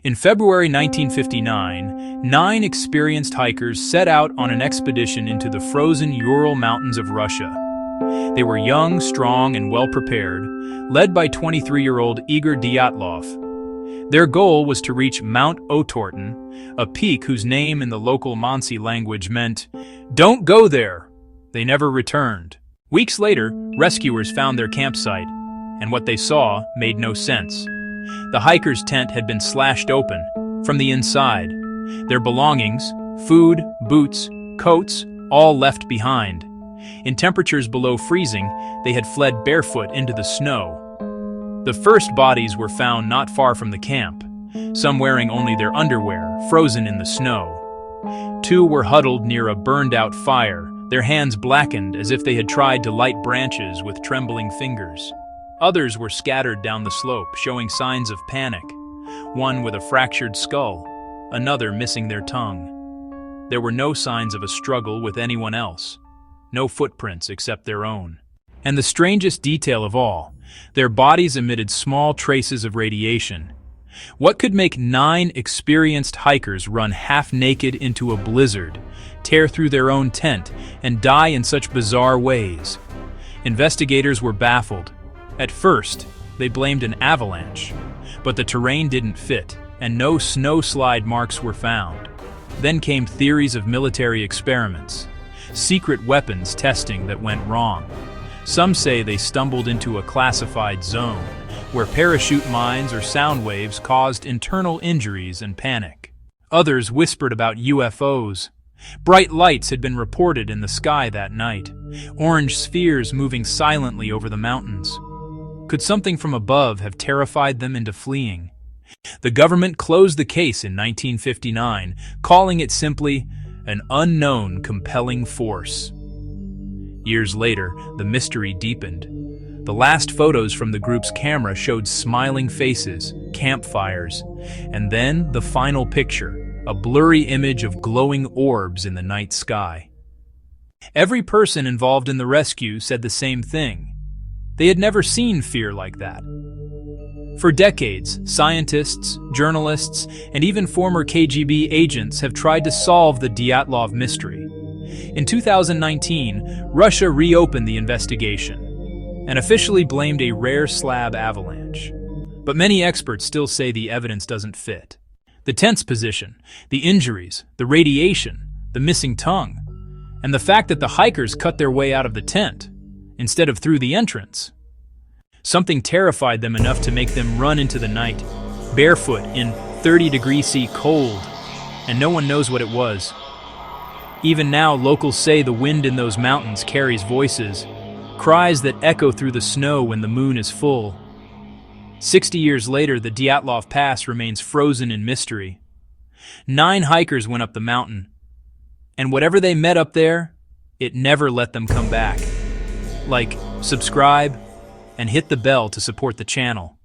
In February 1959, 9 experienced hikers set out on an expedition into the frozen Ural Mountains of Russia. They were young, strong, and well-prepared, led by 23-year-old Igor Dyatlov. Their goal was to reach Mount Otorten, a peak whose name in the local Mansi language meant, "Don't go there." They never returned. Weeks later, rescuers found their campsite, and what they saw made no sense. The hikers' tent had been slashed open from the inside. Their belongings, food, boots, coats, all left behind. In temperatures below freezing, they had fled barefoot into the snow. The first bodies were found not far from the camp, some wearing only their underwear, frozen in the snow. 2 were huddled near a burned-out fire, their hands blackened as if they had tried to light branches with trembling fingers. Others were scattered down the slope, showing signs of panic, one with a fractured skull, another missing their tongue. There were no signs of a struggle with anyone else, no footprints except their own. And the strangest detail of all, their bodies emitted small traces of radiation. What could make 9 experienced hikers run half-naked into a blizzard, tear through their own tent, and die in such bizarre ways? Investigators were baffled. At first, they blamed an avalanche, but the terrain didn't fit, and no snowslide marks were found. Then came theories of military experiments, secret weapons testing that went wrong. Some say they stumbled into a classified zone, where parachute mines or sound waves caused internal injuries and panic. Others whispered about UFOs. Bright lights had been reported in the sky that night, orange spheres moving silently over the mountains. Could something from above have terrified them into fleeing? The government closed the case in 1959, calling it simply an unknown compelling force. Years later, the mystery deepened. The last photos from the group's camera showed smiling faces, campfires, and then the final picture, a blurry image of glowing orbs in the night sky. Every person involved in the rescue said the same thing. They had never seen fear like that. For decades, scientists, journalists, and even former KGB agents have tried to solve the Dyatlov mystery. In 2019, Russia reopened the investigation and officially blamed a rare slab avalanche. But many experts still say the evidence doesn't fit. The tent's position, the injuries, the radiation, the missing tongue, and the fact that the hikers cut their way out of the tent instead of through the entrance. Something terrified them enough to make them run into the night, barefoot in 30°C cold, and no one knows what it was. Even now, locals say the wind in those mountains carries voices, cries that echo through the snow when the moon is full. 60 years later, the Dyatlov Pass remains frozen in mystery. 9 hikers went up the mountain, and whatever they met up there, it never let them come back. Like, subscribe, and hit the bell to support the channel.